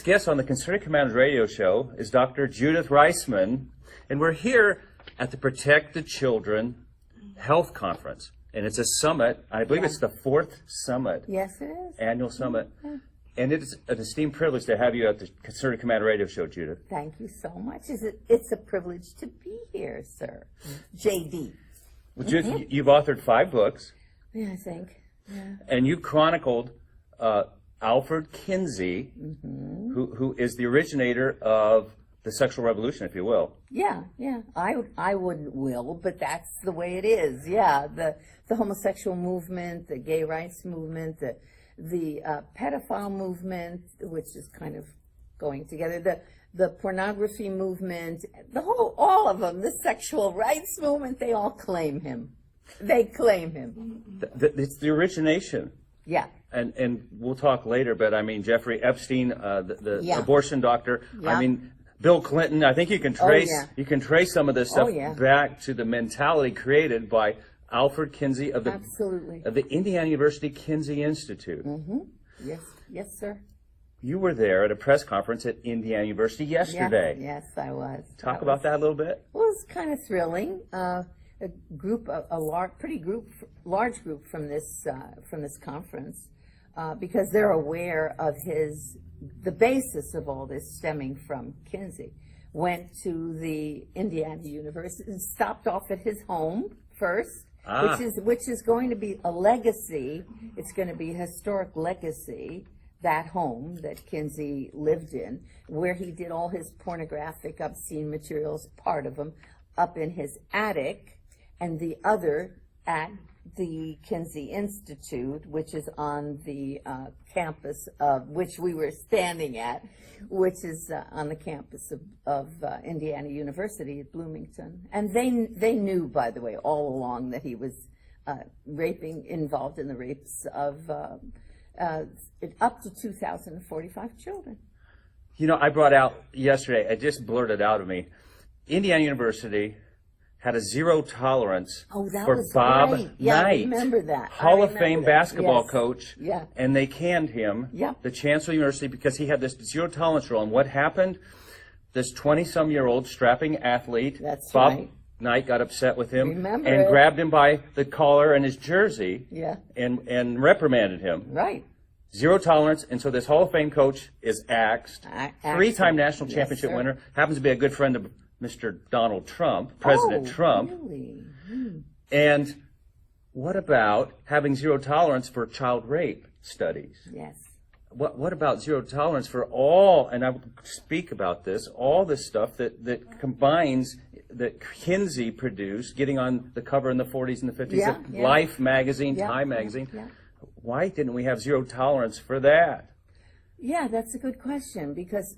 Guest on the Concerted Commanders radio show is Dr. Judith Reisman, and we're here at the Protect the Children Health Conference, and it's a summit. I believe it's the 4th summit. Yes, it is. Annual summit. And it is an esteemed privilege to have you at the Concerted Commander radio show, Judith. Thank you so much. It's a privilege to be here, sir. JD. Well, Judith, you've authored 5 books. Yeah, I think. Yeah. And you chronicled Alfred Kinsey, who is the originator of the sexual revolution, if you will. Yeah. I wouldn't will, but that's the way it is. Yeah, the homosexual movement, the gay rights movement, the pedophile movement, which is kind of going together, the pornography movement, all of them, the sexual rights movement, they all claim him. They claim him. It's the origination. Yeah. And we'll talk later, but I mean, Jeffrey Epstein, the abortion doctor, Yeah. I mean, Bill Clinton, I think you can trace some of this stuff back to the mentality created by Alfred Kinsey of the Indiana University Kinsey Institute. Yes, sir. You were there at a press conference at Indiana University yesterday. Yes, I was. Talk about that a little bit. Well, it was kind of thrilling. A large group from this conference, because they're aware of the basis of all this stemming from Kinsey, went to the Indiana University and stopped off at his home first, which is going to be a legacy. It's going to be a historic legacy, that home that Kinsey lived in, where he did all his pornographic, obscene materials, part of them, up in his attic, and the other at the Kinsey Institute, which is on the campus of which we were standing at, which is on the campus of Indiana University at Bloomington. And they knew, by the way, all along that he was involved in the rapes of up to 2,045 children. You know, I brought out yesterday, it just blurted out of me, Indiana University had a zero tolerance for Bob great. Yeah, Knight, I remember that. Hall of Fame basketball coach, Yeah. and they canned him, the Chancellor University, because he had this zero tolerance rule. And what happened? This 20-some-year-old strapping athlete, Bob Knight, got upset with him grabbed him by the collar and his jersey, and reprimanded him. Right. Zero tolerance, and so this Hall of Fame coach is axed. 3-time national championship winner, happens to be a good friend of Mr. Donald Trump, President Trump. Really? And what about having zero tolerance for child rape studies? Yes. What about zero tolerance for all, and I will speak about this, all this stuff that combines, that Kinsey produced, getting on the cover in the 40s and the 50s of Life magazine, Time magazine. Yeah. Why didn't we have zero tolerance for that? Yeah, that's a good question, because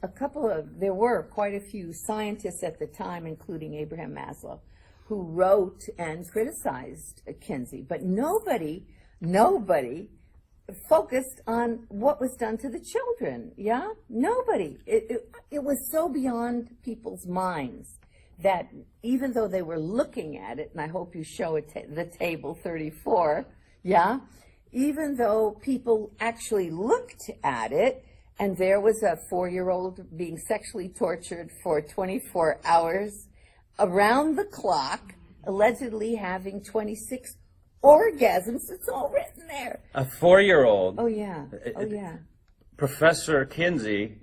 there were quite a few scientists at the time, including Abraham Maslow, who wrote and criticized Kinsey, but nobody focused on what was done to the children. Yeah, nobody. It was so beyond people's minds that even though they were looking at it, and I hope you show it the table 34, even though people actually looked at it, and there was a 4-year-old being sexually tortured for 24 hours around the clock, allegedly having 26 orgasms. It's all written there. A 4-year-old. Oh, yeah. Professor Kinsey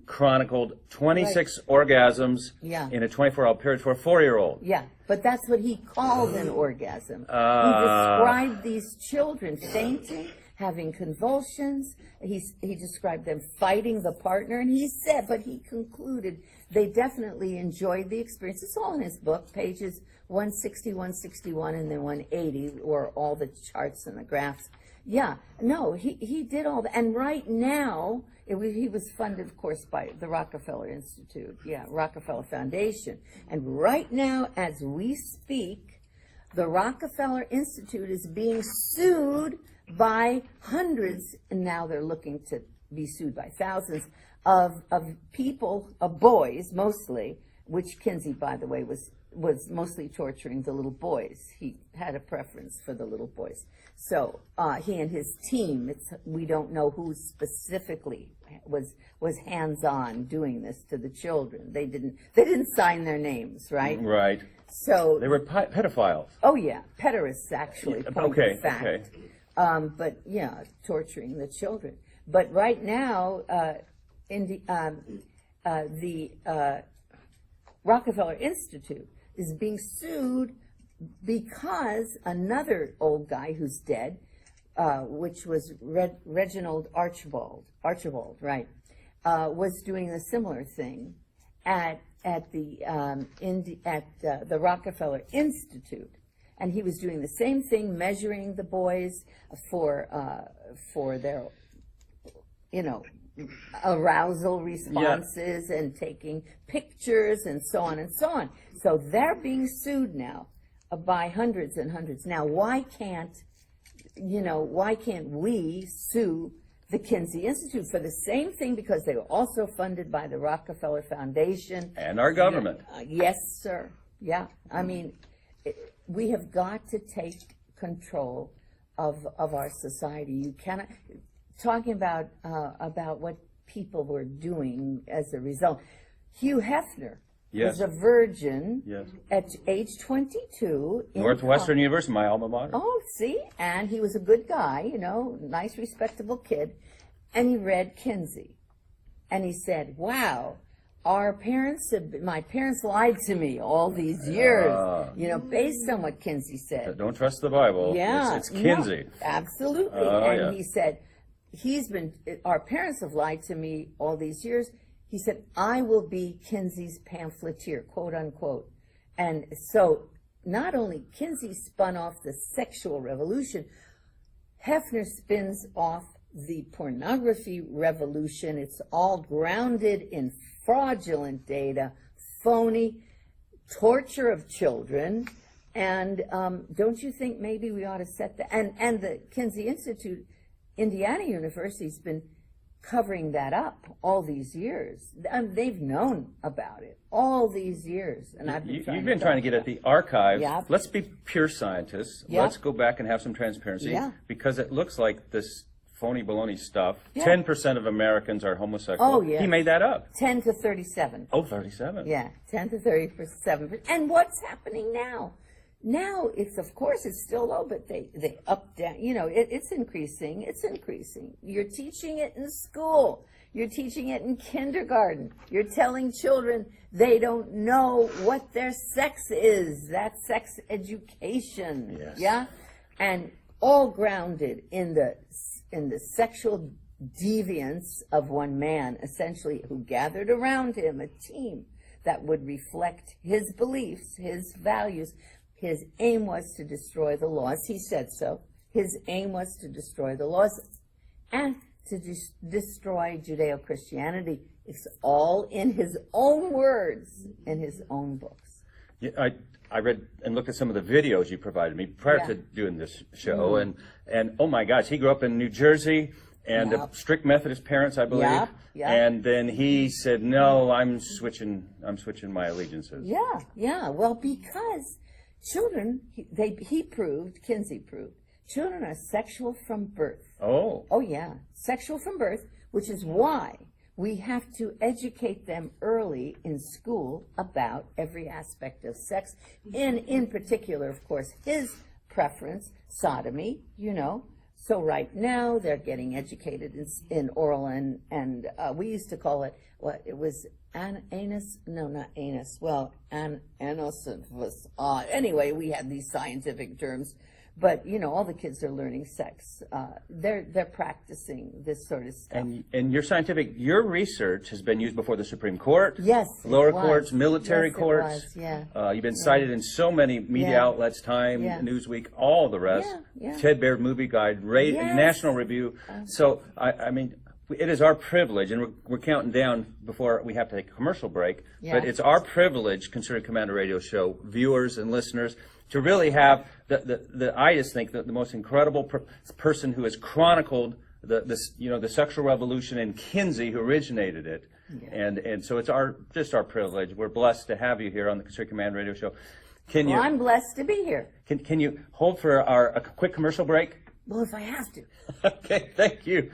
chronicled 26 orgasms in a 24-hour period for a 4-year-old. Yeah, but that's what he called an orgasm. He described these children fainting, having convulsions. He described them fighting the partner, and he concluded they definitely enjoyed the experience. It's all in his book, pages 160, 161, and then 180, or all the charts and the graphs. Yeah, no, he did all that. And right now, he was funded, of course, by the Rockefeller Institute, Rockefeller Foundation. And right now, as we speak, the Rockefeller Institute is being sued by hundreds, and now they're looking to be sued by thousands, of people, of boys mostly, which Kinsey, by the way, was mostly torturing the little boys. He had a preference for the little boys. So he and his team, we don't know who specifically was hands-on doing this to the children. They didn't sign their names, right? Right. So They were pedophiles. oh yeah, pederasts actually. Point of fact. Okay. But yeah, torturing the children. But right now, the Rockefeller Institute is being sued because another old guy who's dead, which was Reginald Archibald, right, was doing a similar thing at the Rockefeller Institute, and he was doing the same thing, measuring the boys for their, arousal responses and taking pictures and so on and so on. So they're being sued now by hundreds and hundreds. Now, why can't we sue the Kinsey Institute for the same thing, because they were also funded by the Rockefeller Foundation And our government. Yes, sir. Yeah, I mean, we have got to take control of our society. You cannot. Talking about what people were doing as a result. Hugh Hefner was a virgin at age 22. Northwestern University, my alma mater. Oh, see? And he was a good guy, nice, respectable kid. And he read Kinsey. And he said, wow, my parents lied to me all these years, based on what Kinsey said. Don't trust the Bible. Yeah. It's Kinsey. No, absolutely. And he said, our parents have lied to me all these years. He said, I will be Kinsey's pamphleteer, quote unquote. And so not only Kinsey spun off the sexual revolution, Hefner spins off the pornography revolution. It's all grounded in fraudulent data, phony torture of children. And don't you think maybe we ought to set that? And the Kinsey Institute, Indiana University's been covering that up all these years. They've known about it all these years, and You've been trying to get at the archive. Yeah. Let's be pure scientists. Yeah. Let's go back and have some transparency. Yeah. Because it looks like this phony baloney stuff. 10% of Americans are homosexual. Oh, yeah. He made that up. 10 to 37. Oh, 37. Yeah, 10 to 37. And what's happening now? Now, it's still low, but they up, down, it's increasing. It's increasing. You're teaching it in school. You're teaching it in kindergarten. You're telling children they don't know what their sex is. That's sex education. Yes. Yeah? And all grounded in the sexual deviance of one man, essentially, who gathered around him a team that would reflect his beliefs, his values. His aim was to destroy the laws. He said so. His aim was to destroy the laws and to destroy Judeo-Christianity. It's all in his own words, in his own books. Yeah, I read and looked at some of the videos you provided me prior to doing this show, and oh my gosh, he grew up in New Jersey, and strict Methodist parents, I believe. Yeah. And then he said, "No, I'm switching my allegiances." Yeah. Well, because children, Kinsey proved, children are sexual from birth. Oh yeah, sexual from birth, which is why we have to educate them early in school about every aspect of sex, in particular, of course, his preference, sodomy, So right now they're getting educated in oral and we used to call it, anus? No, not anus. Well, anus was, anyway, we had these scientific terms. But, all the kids are learning sex. They're practicing this sort of stuff. And your research has been used before the Supreme Court. Yes, lower courts, military courts. It was, yeah. You've been cited in so many media outlets, Time, Newsweek, all the rest. Ted Baird Movie Guide, National Review. So, I mean, it is our privilege, and we're counting down before we have to take a commercial break, but it's our privilege, Concerted Commander Radio Show, viewers and listeners, to really have I just think the most incredible person who has chronicled the sexual revolution in Kinsey, who originated it, and so it's just our privilege. We're blessed to have you here on the Concerted Commander Radio Show. I'm blessed to be here. Can you hold for a quick commercial break? Well, if I have to. Okay, thank you.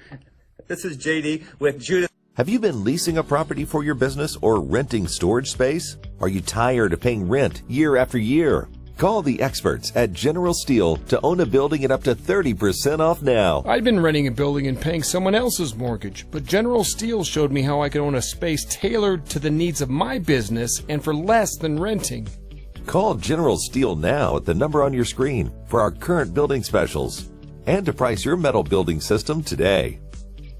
This is JD with Judith. Have you been leasing a property for your business or renting storage space? Are you tired of paying rent year after year? Call the experts at General Steel to own a building at up to 30% off now. I'd been renting a building and paying someone else's mortgage, but General Steel showed me how I could own a space tailored to the needs of my business and for less than renting. Call General Steel now at the number on your screen for our current building specials and to price your metal building system today.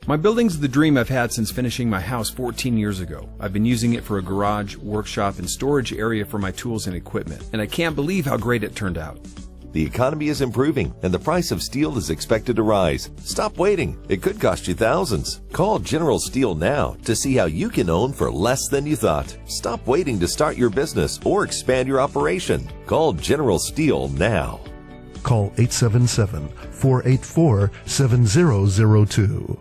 My building's the dream I've had since finishing my house 14 years ago. I've been using it for a garage, workshop, and storage area for my tools and equipment, and I can't believe how great it turned out. The economy is improving and the price of steel is expected to rise. Stop waiting. It could cost you thousands. Call General Steel now to see how you can own for less than you thought. Stop waiting to start your business or expand your operation. Call General Steel now. Call 877-484-7002.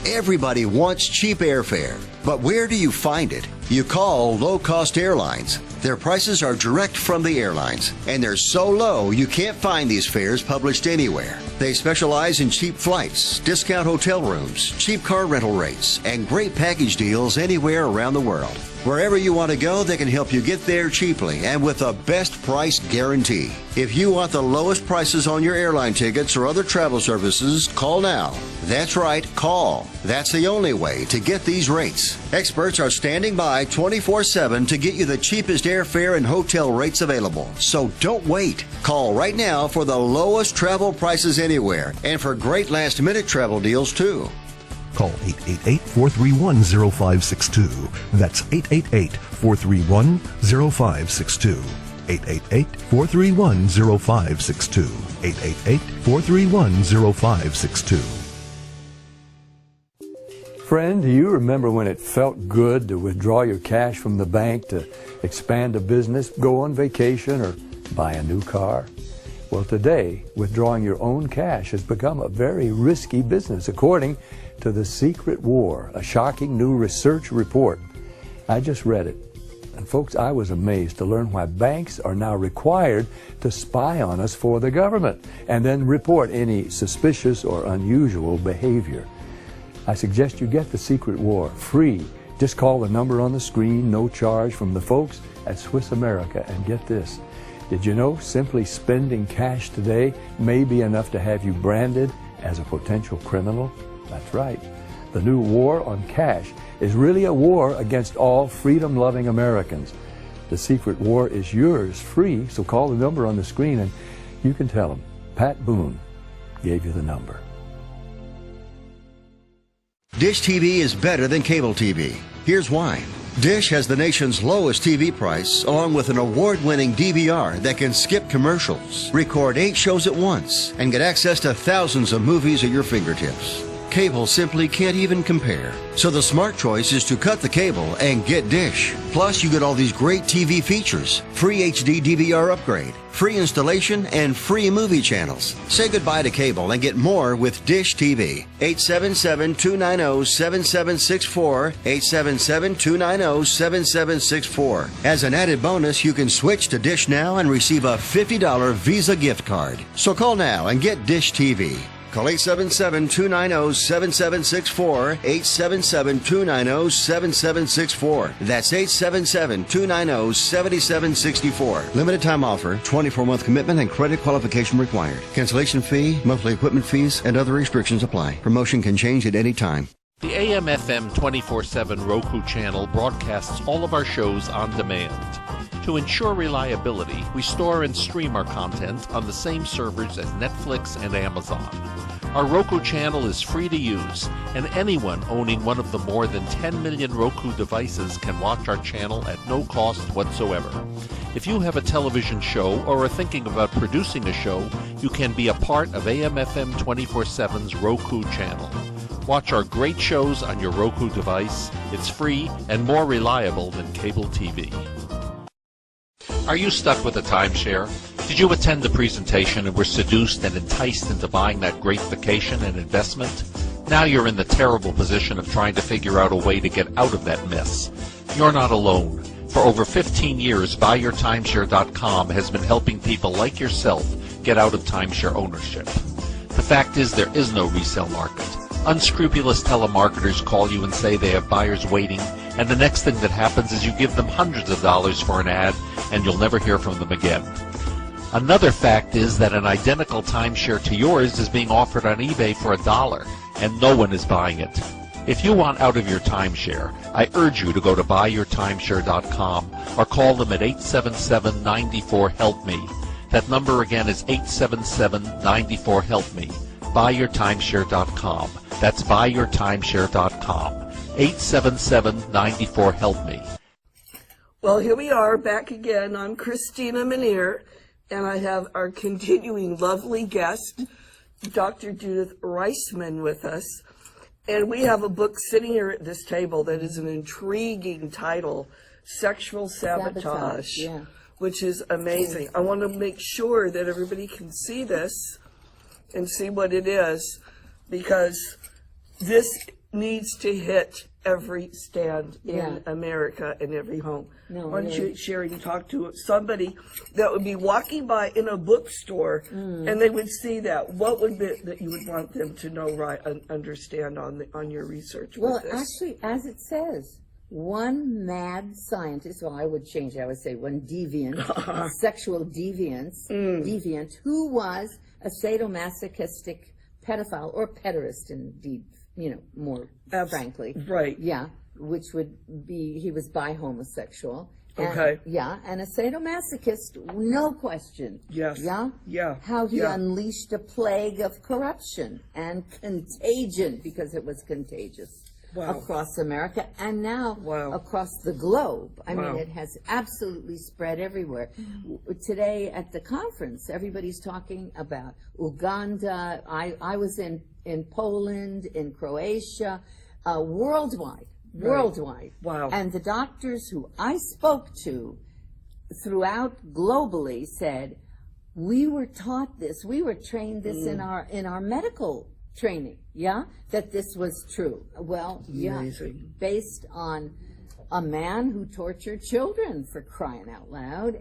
Everybody wants cheap airfare, but where do you find it? You call low-cost airlines. Their prices are direct from the airlines, and they're so low you can't find these fares published anywhere. They specialize in cheap flights, discount hotel rooms, cheap car rental rates, and great package deals anywhere around the world. Wherever you want to go, they can help you get there cheaply and with a best price guarantee. If you want the lowest prices on your airline tickets or other travel services, call now. That's right, call. That's the only way to get these rates. Experts are standing by 24/7 to get you the cheapest airfare and hotel rates available. So don't wait. Call right now for the lowest travel prices anywhere and for great last-minute travel deals too. Call 888-431-0562. That's 888-431-0562. 888-431-0562. 888-431-0562. Friend, do you remember when it felt good to withdraw your cash from the bank to expand a business, go on vacation, or buy a new car? Well, today, withdrawing your own cash has become a very risky business, according to The Secret War, a shocking new research report. I just read it. And folks, I was amazed to learn why banks are now required to spy on us for the government and then report any suspicious or unusual behavior. I suggest you get The Secret War free. Just call the number on the screen, no charge, from the folks at Swiss America, and get this. Did you know simply spending cash today may be enough to have you branded as a potential criminal? That's right. The new war on cash is really a war against all freedom-loving Americans. The Secret War is yours free, so call the number on the screen and you can tell them Pat Boone gave you the number. Dish TV is better than cable TV. Here's why. Dish has the nation's lowest TV price, along with an award-winning DVR that can skip commercials, record 8 shows at once, and get access to thousands of movies at your fingertips. Cable simply can't even compare. So the smart choice is to cut the cable and get Dish. Plus, you get all these great TV features, free HD DVR upgrade, free installation, and free movie channels. Say goodbye to cable and get more with Dish TV. 877-290-7764, 877-290-7764. As an added bonus, you can switch to Dish now and receive a $50 Visa gift card. So call now and get Dish TV. Call 877-290-7764, 877-290-7764. That's 877-290-7764. Limited time offer, 24-month commitment and credit qualification required. Cancellation fee, monthly equipment fees, and other restrictions apply. Promotion can change at any time. The AM/FM 24/7 Roku channel broadcasts all of our shows on demand. To ensure reliability, we store and stream our content on the same servers as Netflix and Amazon. Our Roku channel is free to use, and anyone owning one of the more than 10 million Roku devices can watch our channel at no cost whatsoever. If you have a television show or are thinking about producing a show, you can be a part of AM/FM 24/7's Roku channel. Watch our great shows on your Roku device. It's free and more reliable than cable TV. Are you stuck with a timeshare? Did you attend the presentation and were seduced and enticed into buying that great vacation and investment? Now you're in the terrible position of trying to figure out a way to get out of that mess. You're not alone. For over 15 years, BuyYourTimeshare.com has been helping people like yourself get out of timeshare ownership. The fact is there is no resale market. Unscrupulous telemarketers call you and say they have buyers waiting, and the next thing that happens is you give them hundreds of dollars for an ad, and you'll never hear from them again. Another fact is that an identical timeshare to yours is being offered on eBay for $1, and no one is buying it. If you want out of your timeshare, I urge you to go to buyyourtimeshare.com or call them at 877-94-HELP-ME. That number again is 877-94-HELP-ME. Buyyourtimeshare.com. That's buyyourtimeshare.com. 877-94-HELP-ME. Well, here we are back again. I'm Christina Menier, and I have our continuing lovely guest, Dr. Judith Reisman, with us. And we have a book sitting here at this table that is an intriguing title, Sexual Sabotage, yeah. which is amazing. I want to make sure that everybody can see this and see what it is, because this needs to hit every stand in America and every home. Why don't you, Sherry, talk to somebody that would be walking by in a bookstore and they would see that? What would be that you would want them to know, right, understand on your research? Well, with this? actually, as it says, one mad scientist, well, I would change it, I would say one deviant, sexual deviant, who was a sadomasochistic pedophile, or pederast indeed, more frankly. Right. Yeah, which would be, he was bi-homosexual. And, Okay. Yeah, and a sadomasochist, no question. Yes. Yeah? Yeah. How he Yeah. unleashed a plague of corruption and contagion, because it was contagious. Wow. Across America and now across the globe. I mean, it has absolutely spread everywhere. Today at the conference, everybody's talking about Uganda. I was in Poland, in Croatia, worldwide. Wow. And the doctors who I spoke to throughout globally said, we were taught this, we were trained this in our medical training, that this was true. Well, Amazing. Based on a man who tortured children, for crying out loud,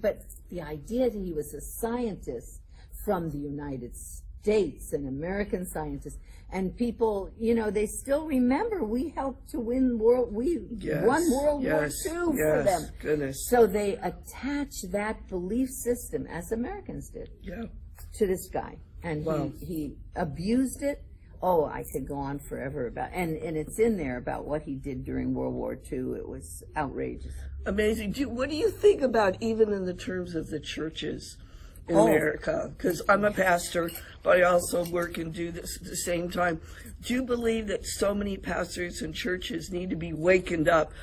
but the idea that he was a scientist from the United States, an American scientist, and people, they still remember we helped to win won World War II for them. Goodness. So they attach that belief system, as Americans did, to this guy. And he abused it. Oh, I could go on forever about, and it's in there about what he did during World War II. It was outrageous. Amazing. What do you think about, even in the terms of the churches in America? Because I'm a pastor, but I also work and do this at the same time. Do you believe that so many pastors and churches need to be wakened up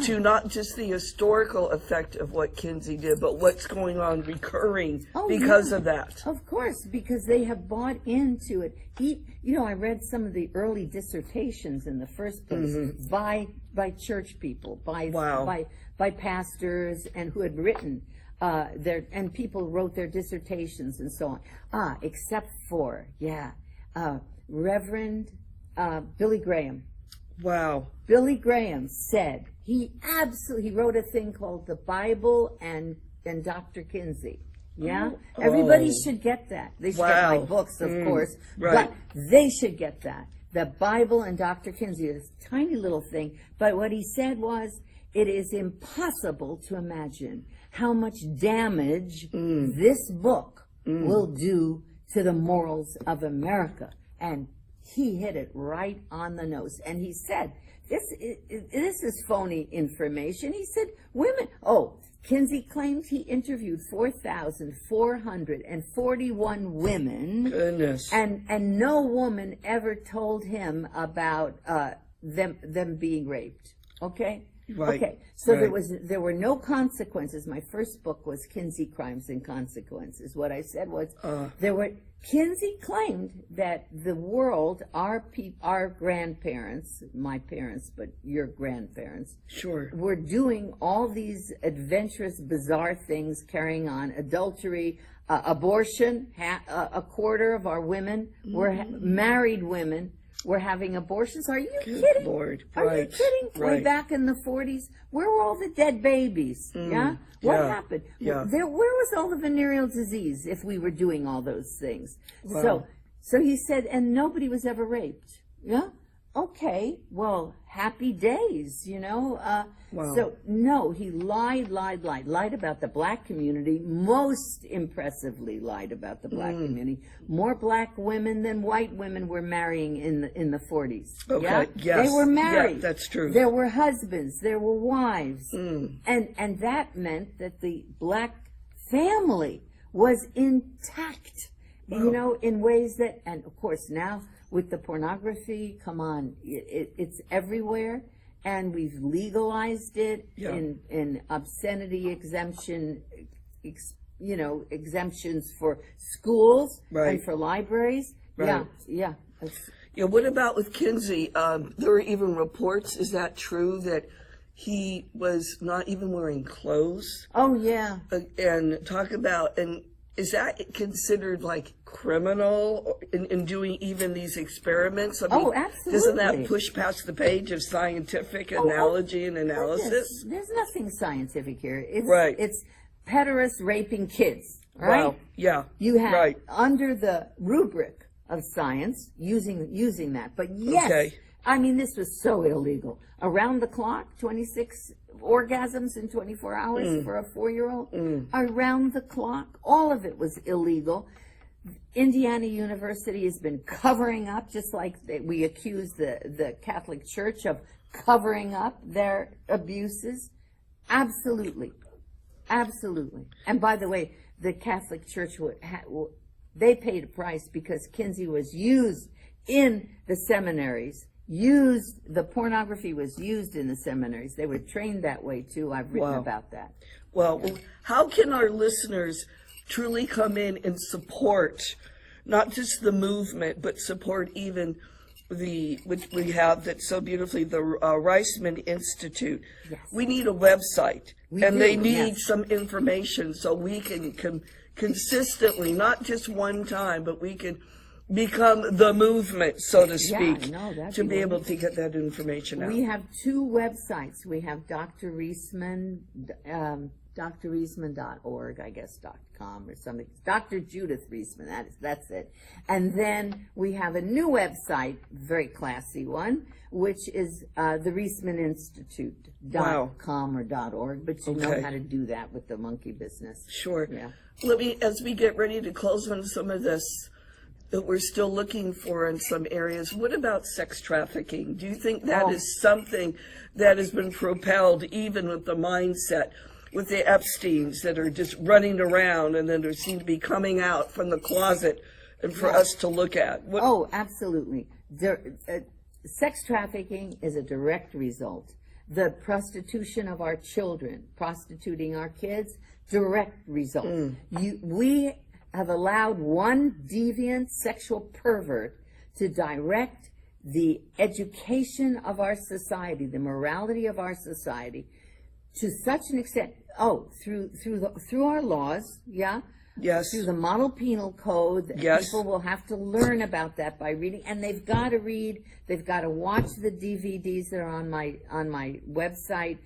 to not just the historical effect of what Kinsey did, but what's going on recurring because of that? Of course, because they have bought into it. I read some of the early dissertations in the first place by church people, by pastors, and who had written and people wrote their dissertations and so on. Except for Reverend Billy Graham. Wow. Billy Graham said he wrote a thing called The Bible and Dr. Kinsey. Everybody should get that. They should get my books, of course, but they should get that. The Bible and Dr. Kinsey, this tiny little thing. But what he said was, it is impossible to imagine how much damage this book will do to the morals of America. And he hit it right on the nose. And he said, this is phony information. He said, Kinsey claimed he interviewed 4,441 women. Goodness. And no woman ever told him about them being raped. Okay? Right. Okay. So there were no consequences. My first book was Kinsey Crimes and Consequences. What I said was Kinsey claimed that the world, our grandparents, my parents, but your grandparents, were doing all these adventurous, bizarre things, carrying on adultery, abortion. A quarter of our women were married women were having abortions. Are you kidding? Lord. Are you Right. kidding? Way Right. back in the 40s, where were all the dead babies? Yeah? What yeah, happened? yeah. Where was all the venereal disease if we were doing all those things? Wow. So he said, and nobody was ever raped. Yeah? Okay, well, happy days, Wow. So, no, he lied about the black community, most impressively lied about the black community. More black women than white women were marrying in the 40s. Okay, Yeah? yes. They were married. Yeah, that's true. There were husbands, there were wives. And that meant that the black family was intact, in ways that, and of course now, with the pornography, come on, it's everywhere, and we've legalized it in obscenity exemptions for schools and for libraries. Right. Yeah. Yeah, what about with Kinsey? There were even reports, is that true, that he was not even wearing clothes? Oh, yeah. And talk about, and is that considered like criminal in doing even these experiments? I mean, absolutely. Doesn't that push past the page of scientific analogy and analysis? There's nothing scientific here. It's pederast raping kids, right? Wow. Yeah. You have right. under the rubric of science using that. But yes, Okay. I mean, this was so illegal. Around the clock, 26 orgasms in 24 hours for a 4-year-old. Around the clock, all of it was illegal. Indiana University has been covering up, just like we accuse the Catholic Church of covering up their abuses. Absolutely. Absolutely. And by the way, the Catholic Church, they paid a price because Kinsey was used in the seminaries. The pornography was used in the seminaries. They were trained that way too. I've written about that. Well, how can our listeners truly come in and support not just the movement, but support even which we have that's so beautifully, the Reisman Institute? Yes. We need a website, they need yes. some information so we can consistently, not just one time, but we can become the movement, so to speak, to be able to get that information out. We have 2 websites. We have Dr. Reisman, drreisman.org, I guess, .com or something. Dr. Judith Reisman, that's it. And then we have a new website, very classy one, which is the Reisman Institute .com or .org, but you know how to do that with the monkey business. Sure. Yeah. As we get ready to close on some of this that we're still looking for in some areas, what about sex trafficking? Do you think that is something that has been propelled even with the mindset, with the Epsteins that are just running around and then they seem to be coming out from the closet and for us to look at? Absolutely. Sex trafficking is a direct result. The prostitution of our children, prostituting our kids, direct result. We have allowed one deviant sexual pervert to direct the education of our society, the morality of our society, to such an extent. Through our laws, Yes. through the model penal code. Yes. People will have to learn about that by reading, and they've got to read. They've got to watch the DVDs that are on my website.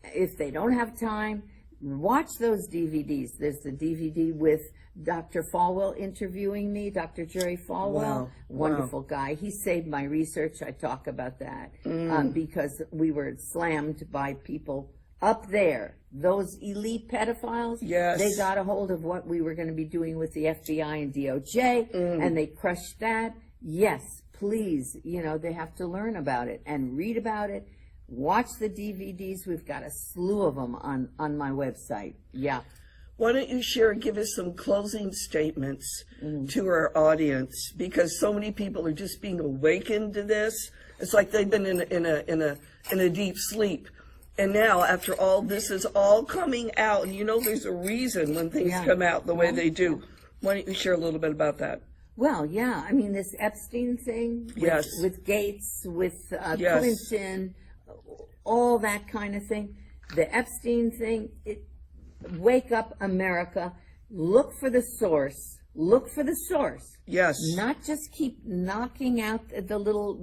If they don't have time, watch those DVDs. There's the DVD with Dr. Falwell interviewing me, Dr. Jerry Falwell, wonderful guy. He saved my research. I talk about that because we were slammed by people up there. Those elite pedophiles, they got a hold of what we were going to be doing with the FBI and DOJ, and they crushed that. Yes, please, they have to learn about it and read about it. Watch the DVDs. We've got a slew of them on my website. Yeah. Why don't you give us some closing statements to our audience, because so many people are just being awakened to this. It's like they've been in a deep sleep. And now, after all this is all coming out, and there's a reason when things come out the way they do. Why don't you share a little bit about that? Well, yeah, I mean, this Epstein thing with Gates, with Clinton, all that kind of thing. The Epstein thing, wake up, America. Look for the source. look for the source. Yes. Not just keep knocking out the little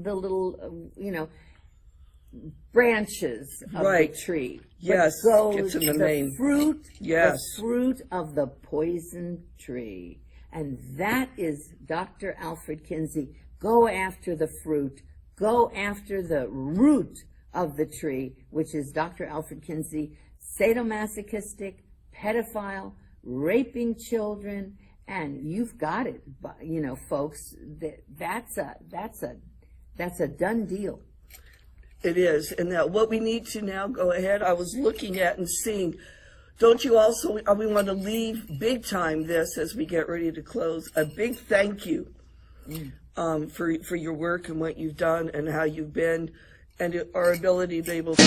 branches of Right. the tree. Yes, But goes gets in the the main. fruit, Yes. the fruit of the poison tree. And that is Dr. Alfred Kinsey. Go after the fruit. Go after the root of the tree, which is Dr. Alfred Kinsey, sadomasochistic, pedophile, raping children, and you've got it, folks. That's a done deal. It is. And now what we need to now go ahead, I was looking at and seeing, don't you also, we want to leave big time this as we get ready to close, a big thank you for your work and what you've done and how you've been and our ability to be able to.